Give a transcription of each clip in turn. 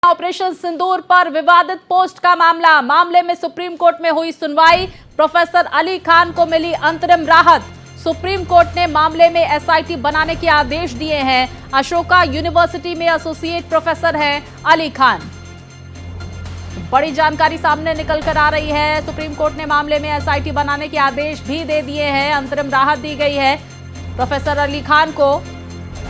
Operation सिंदूर पर विवादित post का मामले में सुप्रीम कोर्ट में हुई सुनवाई। प्रोफेसर अली खान को मिली अंतरिम राहत। सुप्रीम कोर्ट ने मामले में एसआईटी बनाने के आदेश दिए हैं। अशोका यूनिवर्सिटी में एसोसिएट प्रोफेसर हैं अली खान। बड़ी जानकारी सामने निकल कर आ रही है। सुप्रीम कोर्ट ने मामले में एसआईटी बनाने के आदेश भी दे दिए हैं। अंतरिम राहत दी गई है प्रोफेसर अली खान को।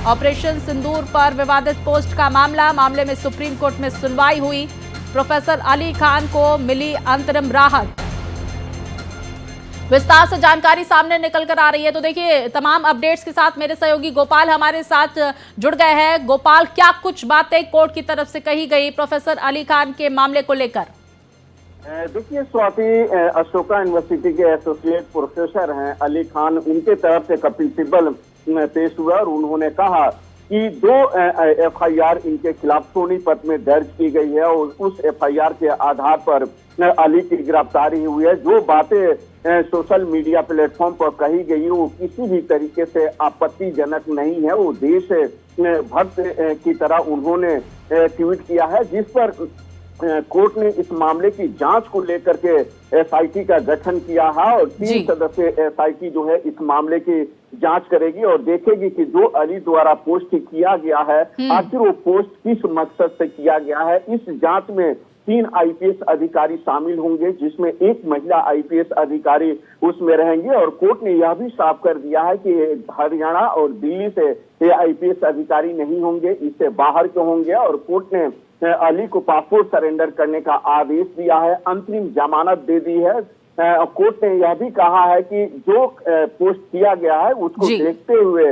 ऑपरेशन सिंदूर पर विवादित पोस्ट का मामले में सुप्रीम कोर्ट में सुनवाई हुई। प्रोफेसर अली खान को मिली अंतरिम राहत। विस्तार से जानकारी सामने निकल कर आ रही है। तो देखिए, तमाम अपडेट्स के साथ मेरे सहयोगी गोपाल हमारे साथ जुड़ गए हैं। गोपाल, क्या कुछ बातें कोर्ट की तरफ से कही गई प्रोफेसर अली खान के मामले को लेकर? देखिए स्वाति, अशोका यूनिवर्सिटी के एसोसिएट प्रोफेसर हैं अली खान, उनके तरफ से कपिल सिब्बल पेश हुआ और उन्होंने कहा कि 2 एफआईआर इनके खिलाफ सोनीपत में दर्ज की गई है और उस एफआईआर के आधार पर अली की गिरफ्तारी हुई है। जो बातें सोशल मीडिया प्लेटफॉर्म पर कही गई वो किसी भी तरीके से आपत्तिजनक नहीं है। वो देश भक्त की तरह उन्होंने ट्वीट किया है, जिस पर कोर्ट ने इस मामले की जांच को लेकर के एसआईटी का गठन किया है और 3 सदस्यीय एसआईटी जो है इस मामले की जांच करेगी और देखेगी कि जो अली द्वारा पोस्ट किया गया है आखिर वो पोस्ट किस मकसद से किया गया है। इस जांच में 3 आईपीएस अधिकारी शामिल होंगे, जिसमें 1 महिला आईपीएस अधिकारी उसमें रहेंगे और कोर्ट ने यह भी साफ कर दिया है कि हरियाणा और दिल्ली से ये आईपीएस अधिकारी नहीं होंगे, इससे बाहर के होंगे। और कोर्ट ने अली को पासपोर्ट सरेंडर करने का आदेश दिया है, अंतरिम जमानत दे दी है। कोर्ट ने यह भी कहा है कि जो पोस्ट किया गया है उसको देखते हुए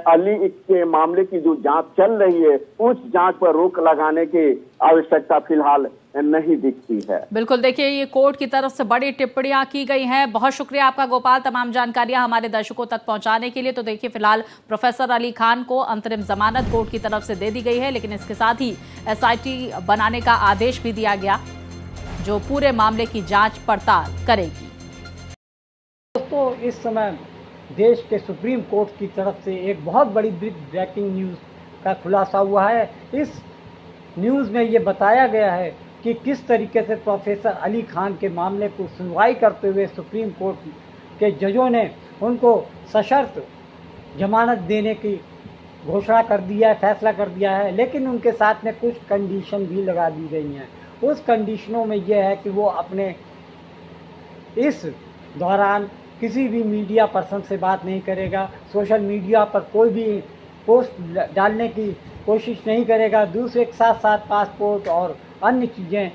अली के मामले की जो जांच चल रही है उस जांच पर रोक लगाने की आवश्यकता फिलहाल नहीं दिखती है। बिल्कुल, देखिए ये कोर्ट की तरफ से बड़ी टिप्पणियां की गई हैं। बहुत शुक्रिया आपका गोपाल, तमाम जानकारियां हमारे दर्शकों तक पहुंचाने के लिए। तो देखिए, फिलहाल प्रोफेसर अली खान को अंतरिम जमानत कोर्ट की तरफ से दे दी गई है, लेकिन इसके साथ ही एसआईटी बनाने का आदेश भी दिया गया जो पूरे मामले की जांच पड़ताल करेगी। दोस्तों, इस समय देश के सुप्रीम कोर्ट की तरफ से एक बहुत बड़ी ब्रेकिंग न्यूज़ का खुलासा हुआ है। इस न्यूज़ में ये बताया गया है कि किस तरीके से प्रोफेसर अली खान के मामले को सुनवाई करते हुए सुप्रीम कोर्ट के जजों ने उनको सशर्त जमानत देने की घोषणा कर दिया है, फैसला कर दिया है। लेकिन उनके साथ में कुछ कंडीशन भी लगा दी गई हैं। उस कंडीशनों में यह है कि वो अपने इस दौरान किसी भी मीडिया पर्सन से बात नहीं करेगा, सोशल मीडिया पर कोई भी पोस्ट डालने की कोशिश नहीं करेगा, दूसरे के साथ साथ पासपोर्ट और अन्य चीज़ें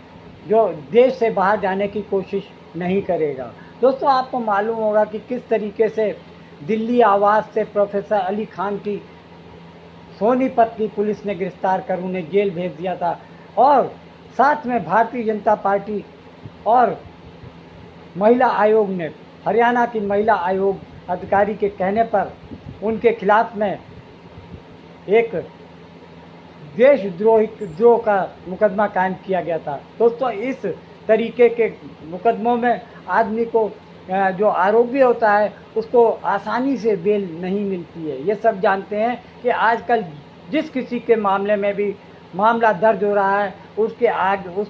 जो देश से बाहर जाने की कोशिश नहीं करेगा। दोस्तों, आपको मालूम होगा कि किस तरीके से दिल्ली आवास से प्रोफेसर अली खान की सोनीपत की पुलिस ने गिरफ्तार कर उन्हें जेल भेज दिया था और साथ में भारतीय जनता पार्टी और महिला आयोग ने, हरियाणा की महिला आयोग अधिकारी के कहने पर उनके खिलाफ में एक देशद्रोह का मुकदमा कायम किया गया था। दोस्तों, इस तरीके के मुकदमों में आदमी को जो आरोपी होता है उसको आसानी से बेल नहीं मिलती है। ये सब जानते हैं कि आजकल जिस किसी के मामले में भी मामला दर्ज हो रहा है उसके आगे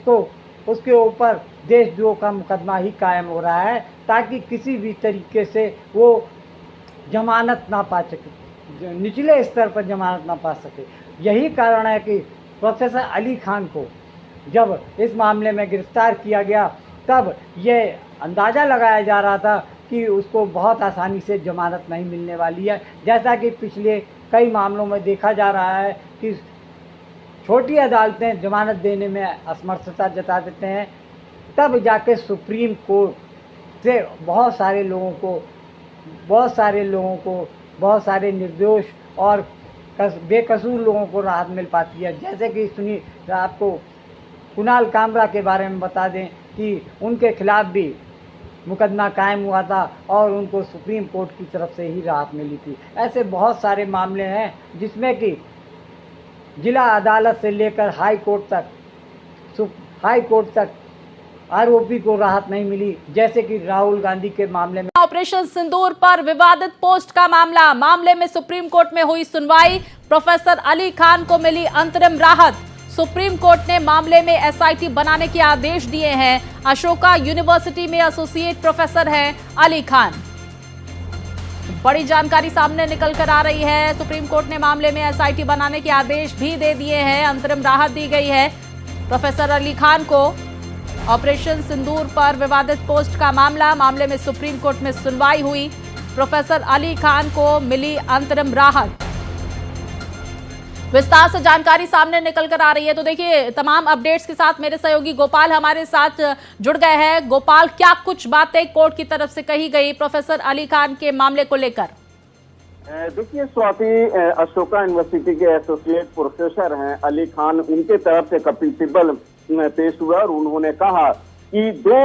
उसके ऊपर देशद्रोह का मुकदमा ही कायम हो रहा है, ताकि किसी भी तरीके से वो जमानत ना पा सके, निचले स्तर पर जमानत ना पा सके। यही कारण है कि प्रोफेसर अली खान को जब इस मामले में गिरफ्तार किया गया तब ये अंदाज़ा लगाया जा रहा था कि उसको बहुत आसानी से जमानत नहीं मिलने वाली है। जैसा कि पिछले कई मामलों में देखा जा रहा है कि छोटी अदालतें जमानत देने में असमर्थता जता देते हैं, तब जाके सुप्रीम कोर्ट से बहुत सारे लोगों को बहुत सारे निर्दोष और बेकसूर लोगों को राहत मिल पाती है। जैसे कि सुनिए, आपको कुणाल कामरा के बारे में बता दें कि उनके खिलाफ भी मुकदमा कायम हुआ था और उनको सुप्रीम कोर्ट की तरफ से ही राहत मिली थी। ऐसे बहुत सारे मामले हैं जिसमें कि जिला अदालत से लेकर हाई कोर्ट तक आरोपी को राहत नहीं मिली, जैसे कि राहुल गांधी के मामले में। ऑपरेशन सिंदूर पर विवादित पोस्ट का मामले में सुप्रीम कोर्ट में हुई सुनवाई। प्रोफेसर अली खान को मिली अंतरिम राहत। सुप्रीम कोर्ट ने मामले में एसआईटी बनाने के आदेश दिए हैं। अशोका यूनिवर्सिटी में एसोसिएट प्रोफेसर हैं अली खान। बड़ी जानकारी सामने निकल कर आ रही है। सुप्रीम कोर्ट ने मामले में एसआईटी बनाने के आदेश भी दे दिए हैं। अंतरिम राहत दी गई है प्रोफेसर अली खान को। ऑपरेशन सिंदूर पर विवादित पोस्ट का मामले में सुप्रीम कोर्ट में सुनवाई हुई। प्रोफेसर अली खान को मिली अंतरिम राहत। विस्तार से जानकारी सामने निकल कर आ रही है। तो देखिए, तमाम अपडेट्स के साथ मेरे सहयोगी गोपाल हमारे साथ जुड़ गए हैं। गोपाल, क्या कुछ बातें कोर्ट की तरफ से कही गई प्रोफेसर अली खान के मामले को लेकर? देखिए स्वाति, अशोका यूनिवर्सिटी के एसोसिएट प्रोफेसर हैं अली खान, उनके तरफ से कपिल सिब्बल पेश हुआ और उन्होंने कहा कि 2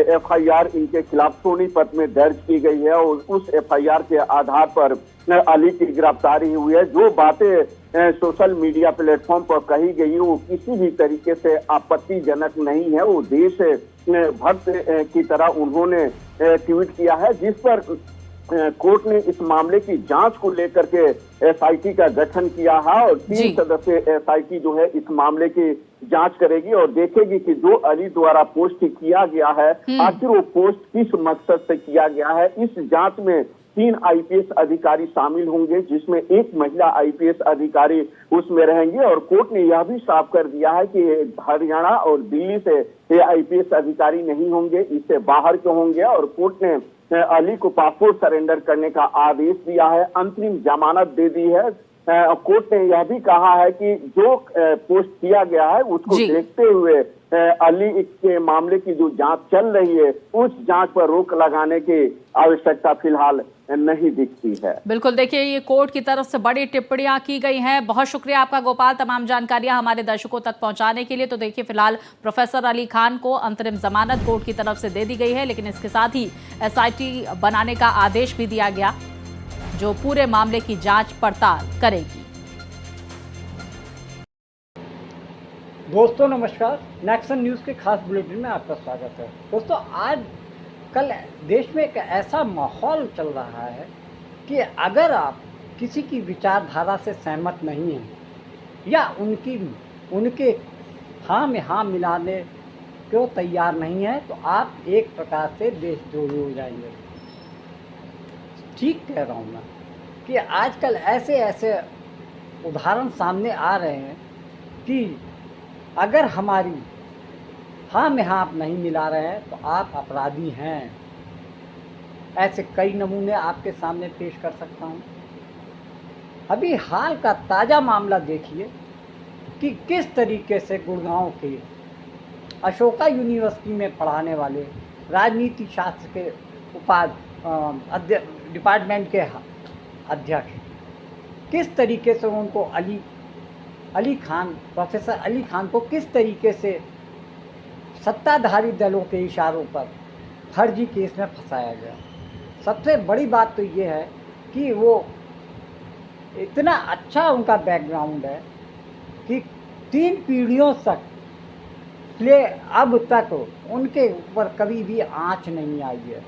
एफआईआर इनके खिलाफ सोनीपत में दर्ज की गई है और उस एफआईआर के आधार पर अली की गिरफ्तारी हुई है। जो बातें सोशल मीडिया प्लेटफॉर्म पर कही गई वो किसी भी तरीके से आपत्तिजनक नहीं है। वो देश भक्त की तरह उन्होंने ट्वीट किया है, जिस पर कोर्ट ने इस मामले की जांच को लेकर के एसआईटी का गठन किया है और 3 सदस्यीय एसआईटी जो है इस मामले की जांच करेगी और देखेगी कि जो अली द्वारा पोस्ट किया गया है आखिर वो पोस्ट किस मकसद से किया गया है। इस जांच में 3 आईपीएस अधिकारी शामिल होंगे, जिसमें 1 महिला आईपीएस अधिकारी उसमें रहेंगे और कोर्ट ने यह भी साफ कर दिया है कि हरियाणा और दिल्ली से ये आईपीएस अधिकारी नहीं होंगे, इससे बाहर के होंगे और कोर्ट ने अली को पासपोर्ट सरेंडर करने का आदेश दिया है, अंतरिम जमानत दे दी है। कोर्ट ने यह भी कहा है कि जो पोस्ट किया गया है उसको देखते हुए अली के मामले की जो जांच चल रही है उस जांच पर रोक लगाने की आवश्यकता फिलहाल नहीं दिखती है। बिल्कुल, देखिए ये कोर्ट की तरफ से बड़ी टिप्पणियां की गई हैं। बहुत शुक्रिया आपका गोपाल, तमाम जानकारियां हमारे दर्शकों तक पहुंचाने के लिए। तो देखिए, फिलहाल प्रोफेसर अली खान को अंतरिम जमानत कोर्ट की तरफ से दे दी गई है, लेकिन इसके साथ ही एसआईटी बनाने का आदेश भी दिया गया जो पूरे मामले की जांच पड़ताल करेगी। दोस्तों नमस्कार, नेक्सन न्यूज़ के खास बुलेटिन में आपका स्वागत है। दोस्तों, आज कल देश में एक ऐसा माहौल चल रहा है कि अगर आप किसी की विचारधारा से सहमत नहीं हैं या उनके हाँ में हाँ मिलाने को तैयार नहीं है तो आप एक प्रकार से देशद्रोही हो जाएंगे। ठीक कह रहा हूँ मैं कि आजकल ऐसे उदाहरण सामने आ रहे हैं कि अगर हमारी हाँ में हाँ आप नहीं मिला रहे हैं तो आप अपराधी हैं। ऐसे कई नमूने आपके सामने पेश कर सकता हूँ। अभी हाल का ताज़ा मामला देखिए कि किस तरीके से गुड़गांव के अशोका यूनिवर्सिटी में पढ़ाने वाले राजनीति शास्त्र के डिपार्टमेंट के अध्यक्ष किस तरीके से उनको प्रोफेसर अली खान को किस तरीके से सत्ताधारी दलों के इशारों पर फर्जी केस में फंसाया गया। सबसे बड़ी बात तो ये है कि वो इतना अच्छा उनका बैकग्राउंड है कि 3 पीढ़ियों तक अब तक उनके ऊपर कभी भी आंच नहीं आई है।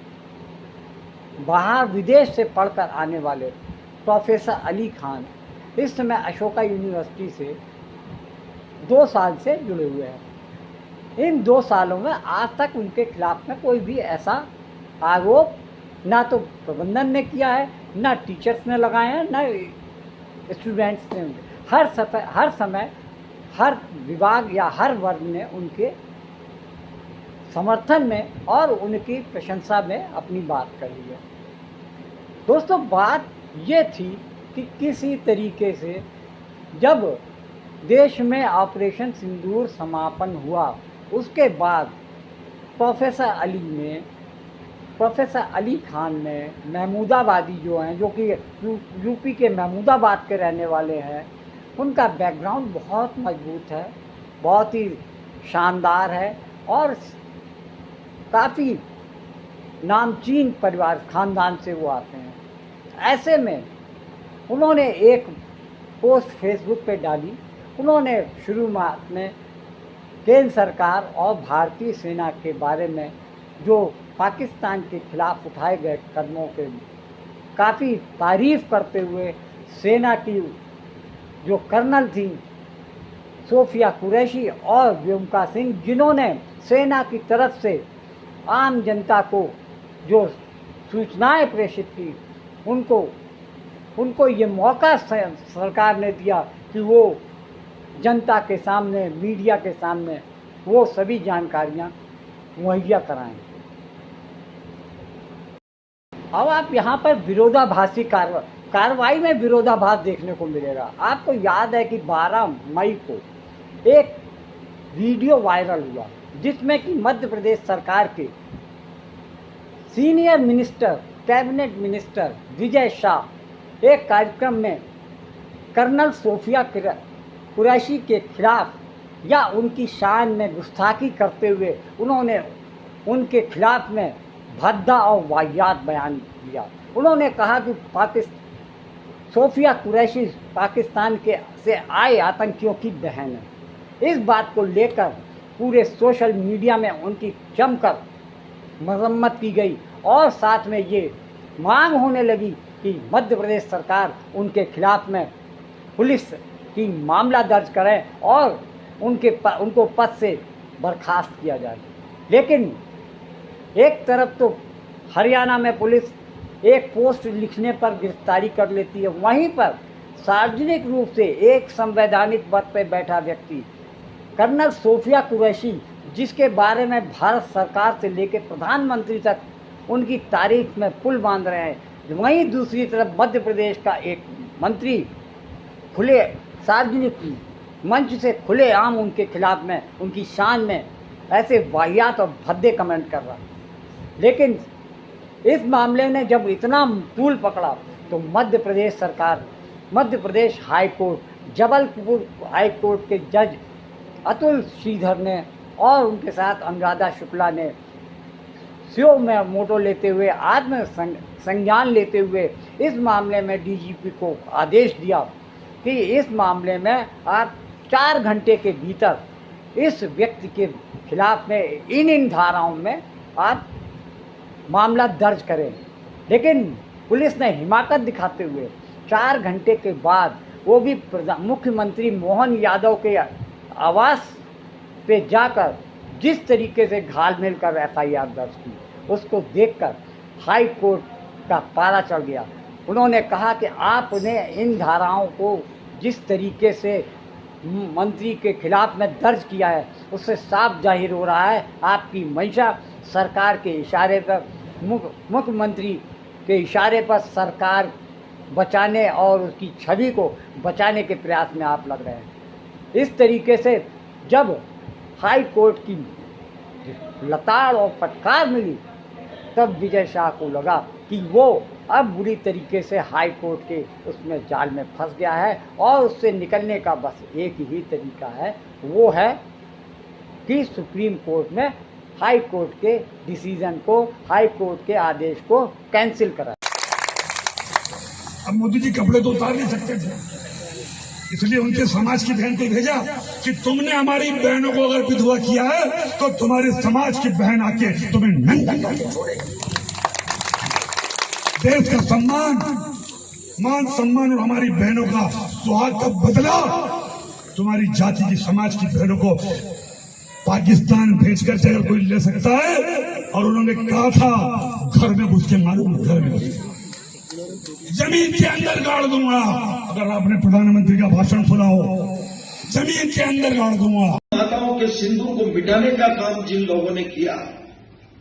बाहर विदेश से पढ़कर आने वाले प्रोफेसर अली खान इस समय अशोका यूनिवर्सिटी से 2 साल से जुड़े हुए हैं। इन 2 सालों में आज तक उनके खिलाफ में कोई भी ऐसा आरोप ना तो प्रबंधन ने किया है, ना टीचर्स ने लगाए हैं, ना स्टूडेंट्स ने। हर समय हर विभाग या हर वर्ग ने उनके समर्थन में और उनकी प्रशंसा में अपनी बात कही है। दोस्तों, बात ये थी कि किसी तरीके से जब देश में ऑपरेशन सिंदूर समापन हुआ उसके बाद प्रोफेसर अली खान ने महमूदाबादी जो हैं, जो कि यूपी के महमूदाबाद के रहने वाले हैं, उनका बैकग्राउंड बहुत मजबूत है, बहुत ही शानदार है और काफ़ी नामचीन परिवार खानदान से वो आते हैं। ऐसे में उन्होंने एक पोस्ट फेसबुक पे डाली। उन्होंने शुरुआत में केंद्र सरकार और भारतीय सेना के बारे में जो पाकिस्तान के खिलाफ उठाए गए कदमों के काफ़ी तारीफ़ करते हुए सेना की जो कर्नल थी सोफिया कुरैशी और व्योमिका सिंह, जिन्होंने सेना की तरफ से आम जनता को जो सूचनाएं प्रेषित की, उनको ये मौका सरकार ने दिया कि वो जनता के सामने, मीडिया के सामने वो सभी जानकारियां मुहैया कराएं। अब आप यहाँ पर विरोधाभासी कार्रवाई में विरोधाभास देखने को मिलेगा। आपको याद है कि 12 मई को एक वीडियो वायरल हुआ जिसमें कि मध्य प्रदेश सरकार के senior minister, cabinet minister Vijay Shah एक कार्यक्रम में कर्नल सोफिया कुरैशी के खिलाफ या उनकी शान में गुस्ताखी करते हुए उन्होंने उनके खिलाफ में भद्दा और वाहियात बयान दिया। उन्होंने कहा कि सोफिया कुरैशी पाकिस्तान से आए आतंकियों की बहन है। इस बात को लेकर पूरे सोशल मीडिया में उनकी जमकर मरम्मत की गई और साथ में ये मांग होने लगी कि मध्य प्रदेश सरकार उनके खिलाफ में पुलिस की मामला दर्ज करे और उनको पद से बर्खास्त किया जाए। लेकिन एक तरफ तो हरियाणा में पुलिस एक पोस्ट लिखने पर गिरफ्तारी कर लेती है, वहीं पर सार्वजनिक रूप से एक संवैधानिक पद पर बैठा व्यक्ति कर्नल सोफिया कुरैशी, जिसके बारे में भारत सरकार से लेकर प्रधानमंत्री तक उनकी तारीफ में पुल बांध रहे हैं, वहीं दूसरी तरफ मध्य प्रदेश का एक मंत्री खुले सार्वजनिक मंच से खुलेआम उनके खिलाफ में, उनकी शान में ऐसे वाहियात और भद्दे कमेंट कर रहा है। लेकिन इस मामले ने जब इतना तूल पकड़ा तो मध्य प्रदेश सरकार, Madhya Pradesh high court, Jabalpur high court के जज अतुल श्रीधर ने और उनके साथ अनुराधा शुक्ला ने स्यो में मोटो लेते हुए, आत्म संज्ञान लेते हुए इस मामले में डीजीपी को आदेश दिया कि इस मामले में आप 4 घंटे के भीतर इस व्यक्ति के खिलाफ में इन धाराओं में आप मामला दर्ज करें। लेकिन पुलिस ने हिमाकत दिखाते हुए 4 घंटे के बाद वो भी मुख्यमंत्री मोहन यादव के आवास पे जाकर जिस तरीके से घालमेल कर एफआईआर दर्ज की, उसको देखकर हाई कोर्ट का पारा चढ़ गया। उन्होंने कहा कि आपने इन धाराओं को जिस तरीके से मंत्री के खिलाफ में दर्ज किया है, उससे साफ जाहिर हो रहा है आपकी मंशा सरकार के इशारे पर, मुख्यमंत्री के इशारे पर सरकार बचाने और उसकी छवि को बचाने के प्रयास में आप लग रहे हैं। इस तरीके से जब हाई कोर्ट की लताड़ और फटकार मिली, तब विजय शाह को लगा कि वो अब बुरी तरीके से हाई कोर्ट के उसमें जाल में फंस गया है और उससे निकलने का बस एक ही तरीका है, वो है कि सुप्रीम कोर्ट में हाई कोर्ट के डिसीजन को, हाई कोर्ट के आदेश को कैंसिल करा। अब मोदी जी कपड़े तो उतार नहीं सकते थे, इसलिए उनके समाज की बहन को भेजा कि तुमने हमारी बहनों को अगर विधवा किया है तो तुम्हारे समाज की बहन आके तुम्हें नंगा करके छोड़ेगी। देश का सम्मान, मान सम्मान और हमारी बहनों का सुहाग का बदला तुम्हारी जाति की, समाज की बहनों को पाकिस्तान भेजकर से अगर कोई ले सकता है, और उन्होंने कहा था घर में घुस के मालूम, घर में घुस जमीन के अंदर गाड़ दूंगा। अगर आपने प्रधानमंत्री का भाषण सुना हो, जमीन के अंदर गाड़ दूंगा। माताओं के सिंदूर को मिटाने का काम जिन लोगों ने किया,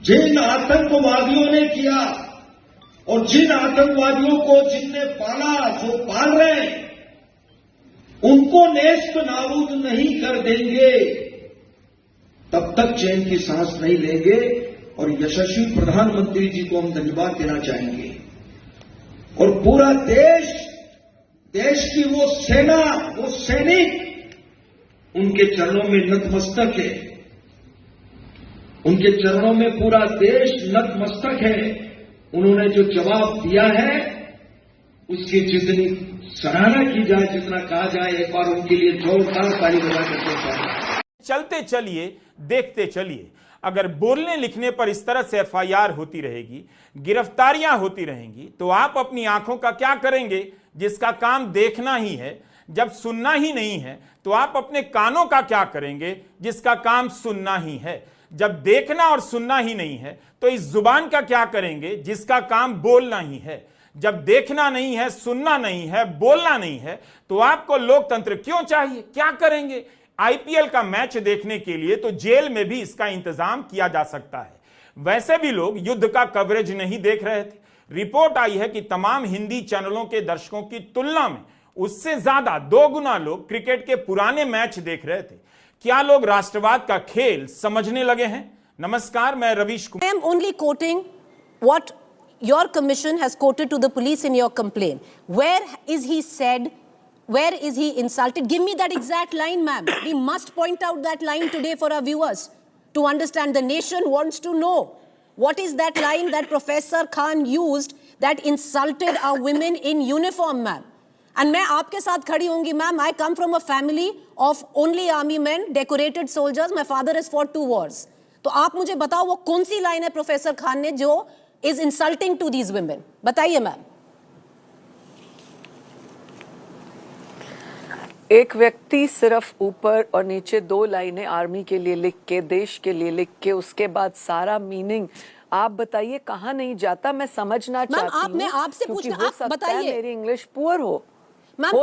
जिन आतंकवादियों ने किया और जिन आतंकवादियों को जिसने पाला, जो पाल रहे हैं, उनको नेस्त नाबूद नहीं कर देंगे तब तक चैन की सांस नहीं लेंगे। और यशस्वी प्रधानमंत्री जी को हम धन्यवाद देना चाहेंगे और पूरा देश, देश की वो सेना, वो सैनिक उनके चरणों में नतमस्तक है, उनके चरणों में पूरा देश नतमस्तक है। उन्होंने जो जवाब दिया है उसकी जितनी सराहना की जाए, जितना कहा जाए, एक बार उनके लिए जोरदार ताली बजा करके चाहिए। चलते चलिए, देखते चलिए। अगर बोलने लिखने पर इस तरह से एफआईआर होती रहेगी, गिरफ्तारियां होती रहेंगी, तो आप अपनी आंखों का क्या करेंगे, जिसका काम देखना ही है। जब सुनना ही नहीं है तो आप अपने कानों का क्या करेंगे जिसका काम सुनना ही है? जब देखना और सुनना ही नहीं है तो इस जुबान का क्या करेंगे जिसका काम बोलना ही है? जब देखना नहीं है, सुनना नहीं है, बोलना नहीं है तो आपको लोकतंत्र क्यों चाहिए? क्या करेंगे? आईपीएल का मैच देखने के लिए तो जेल में भी इसका इंतजाम किया जा सकता है। वैसे भी लोग युद्ध का कवरेज नहीं देख रहे थे। रिपोर्ट आई है कि तमाम हिंदी चैनलों के दर्शकों की तुलना में उससे ज्यादा 2 गुना लोग क्रिकेट के पुराने मैच देख रहे थे। क्या लोग राष्ट्रवाद का खेल समझने लगे हैं? नमस्कार, मैं Ravish Kumar. I am only quoting what your commission has quoted to the police in your complaint. Where is he said? Where is he insulted? Give me that exact line, ma'am. We must point out that line today for our viewers to understand. The nation wants to know what is that line that Professor Khan used that insulted our women in uniform, ma'am. And मैं आपके साथ खड़ी होंगी, ma'am. I come from a family of only army men, decorated soldiers. My father has fought 2 wars. तो आप मुझे बताओ वो कौन सी लाइन है प्रोफेसर खान ने जो is insulting to these women? बताइए मैम। एक व्यक्ति सिर्फ ऊपर और नीचे 2 लाइनें आर्मी के लिए लिख के, देश के लिए लिख के, उसके बाद सारा मीनिंग आप बताइए कहाँ नहीं जाता? मैं समझना चाहती हूँ। मैं आपसे पूछना, आप बताइए। मेरी इंग्लिश पुअर हो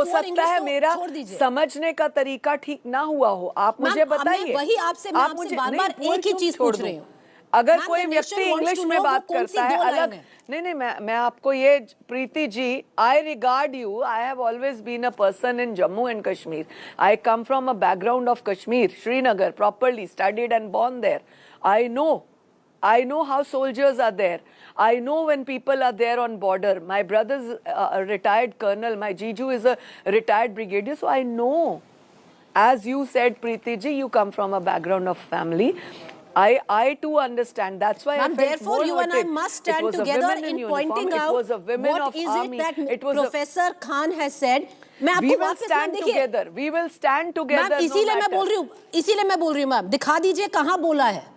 सकता है मेरा समझने का तरीका ठीक ना हुआ हो। आप मुझे बताइए। वही आपसे मैं आपसे बार-बार एक ही चीज पूछ रही हूँ। अगर कोई व्यक्ति इंग्लिश में बात करता है अलग, नहीं, मैं आपको ये, Preeti ji, I regard you, I have always been a person in Jammu and Kashmir. I come from a background of Kashmir, Srinagar, properly studied and born there. I know how soldiers are there. I know when people are there on border. My brother's a retired colonel. My Jiju is a retired brigadier. So I know. As you said, Preeti ji, you come from a background of family. I too understand. That's why I felt therefore more you and I must stand together in pointing out what is it that Professor Khan has said. We will stand together. We will stand together. इसीलिए मैं बोल रही हूँ ma'am, दिखा दीजिए कहाँ बोला है।